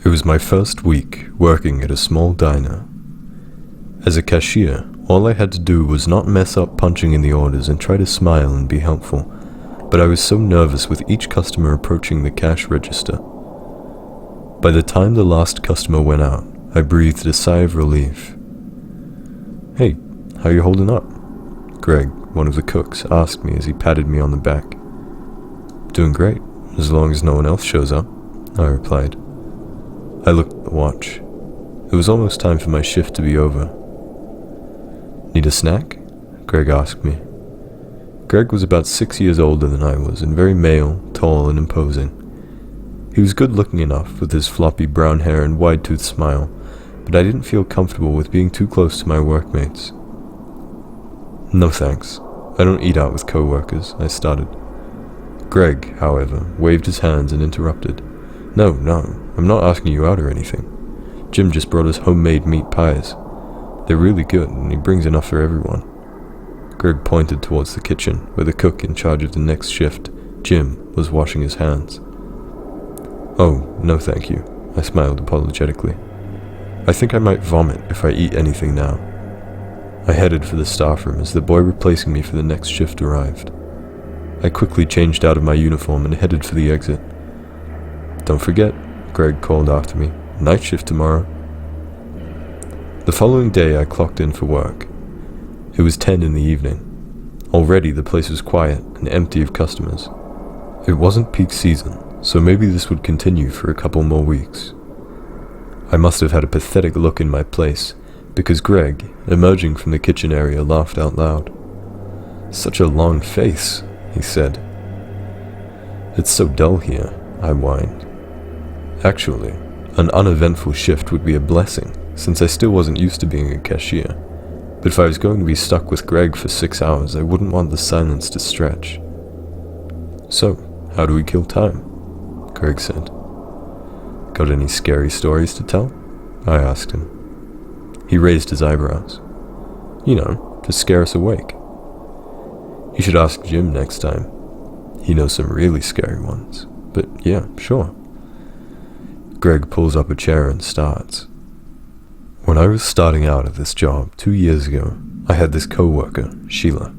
It was my first week working at a small diner. As a cashier, all I had to do was not mess up punching in the orders and try to smile and be helpful, but I was so nervous with each customer approaching the cash register. By the time the last customer went out, I breathed a sigh of relief. "Hey, how you holding up?" Greg, one of the cooks, asked me as he patted me on the back. "Doing great, as long as no one else shows up," I replied. I looked at the watch. It was almost time for my shift to be over. "Need a snack?" Greg asked me. Greg was about 6 years older than I was, and very male, tall, and imposing. He was good-looking enough, with his floppy brown hair and wide-toothed smile, but I didn't feel comfortable with being too close to my workmates. "No thanks. I don't eat out with co-workers," I started. Greg, however, waved his hands and interrupted. No, I'm not asking you out or anything. Jim just brought us homemade meat pies. They're really good, and he brings enough for everyone." Greg pointed towards the kitchen, where the cook in charge of the next shift, Jim, was washing his hands. "Oh, no thank you," I smiled apologetically. "I think I might vomit if I eat anything now." I headed for the staff room as the boy replacing me for the next shift arrived. I quickly changed out of my uniform and headed for the exit. "Don't forget," Greg called after me, "night shift tomorrow." The following day I clocked in for work. It was 10 in the evening. Already the place was quiet and empty of customers. It wasn't peak season, so maybe this would continue for a couple more weeks. I must have had a pathetic look in my place, because Greg, emerging from the kitchen area, laughed out loud. "Such a long face," he said. "It's so dull here," I whined. Actually, an uneventful shift would be a blessing, since I still wasn't used to being a cashier. But if I was going to be stuck with Greg for 6 hours, I wouldn't want the silence to stretch. "So, how do we kill time?" Greg said. "Got any scary stories to tell?" I asked him. He raised his eyebrows. "You know, to scare us awake." "You should ask Jim next time. He knows some really scary ones. But yeah, sure." Greg pulls up a chair and starts. When I was starting out at this job 2 years ago, I had this co-worker, Sheila.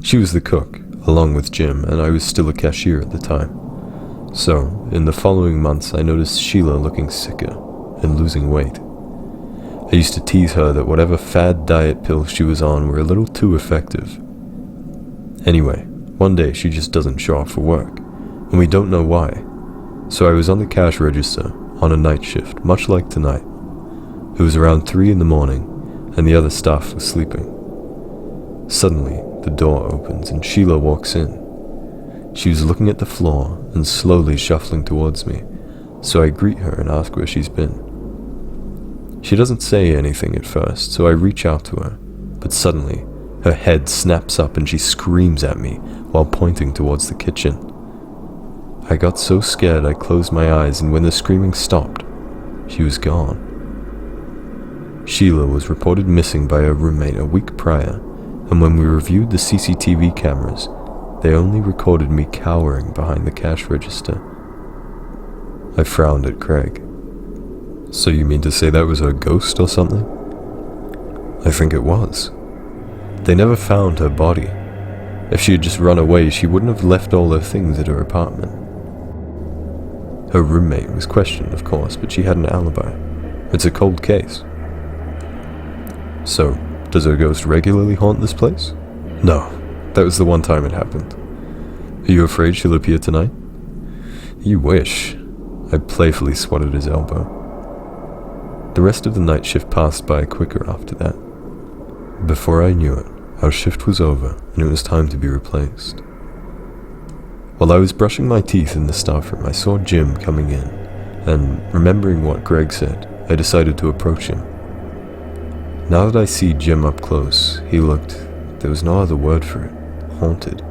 She was the cook, along with Jim, and I was still a cashier at the time. So, in the following months, I noticed Sheila looking sicker and losing weight. I used to tease her that whatever fad diet pills she was on were a little too effective. Anyway, one day she just doesn't show up for work, and we don't know why. So I was on the cash register on a night shift, much like tonight. It was around 3 in the morning, and the other staff was sleeping. Suddenly, the door opens and Sheila walks in. She was looking at the floor and slowly shuffling towards me, so I greet her and ask where she's been. She doesn't say anything at first, so I reach out to her, but suddenly, her head snaps up and she screams at me while pointing towards the kitchen. I got so scared I closed my eyes, and when the screaming stopped, she was gone. Sheila was reported missing by her roommate a week prior, and when we reviewed the CCTV cameras, they only recorded me cowering behind the cash register. I frowned at Craig. "So you mean to say that was her ghost or something?" "I think it was. They never found her body. If she had just run away, she wouldn't have left all her things at her apartment." Her roommate was questioned, of course, but she had an alibi. It's a cold case. "So, does her ghost regularly haunt this place?" "No, that was the one time it happened." "Are you afraid she'll appear tonight?" "You wish." I playfully swatted his elbow. The rest of the night shift passed by quicker after that. Before I knew it, our shift was over and it was time to be replaced. While I was brushing my teeth in the staff room, I saw Jim coming in, and remembering what Greg said, I decided to approach him. Now that I see Jim up close, he looked, there was no other word for it, haunted.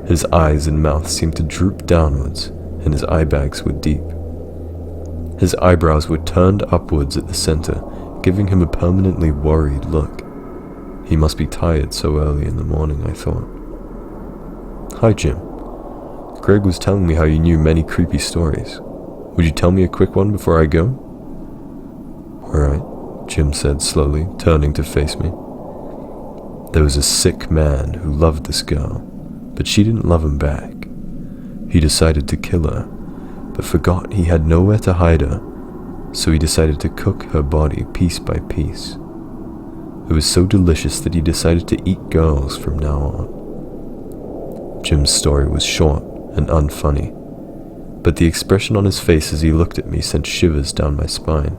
His eyes and mouth seemed to droop downwards, and his eye bags were deep. His eyebrows were turned upwards at the center, giving him a permanently worried look. He must be tired so early in the morning, I thought. "Hi, Jim. Greg was telling me how you knew many creepy stories. Would you tell me a quick one before I go? Alright, Jim said slowly, turning to face me. There was a sick man who loved this girl, but she didn't love him back. He decided to kill her, but forgot he had nowhere to hide her, so he decided to cook her body piece by piece. It was so delicious that he decided to eat girls from now on. Jim's story was short and unfunny, but the expression on his face as he looked at me sent shivers down my spine.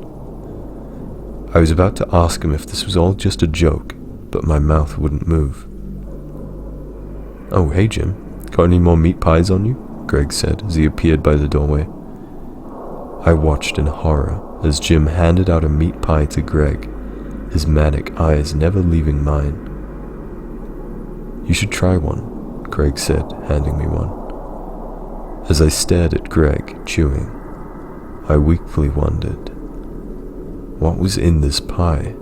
I was about to ask him if this was all just a joke, but my mouth wouldn't move. Oh, hey Jim, got any more meat pies on you? Greg said as he appeared by the doorway. I watched in horror as Jim handed out a meat pie to Greg, his manic eyes never leaving mine. You should try one, Greg said, handing me one. As I stared at Greg, chewing, I weakly wondered, what was in this pie?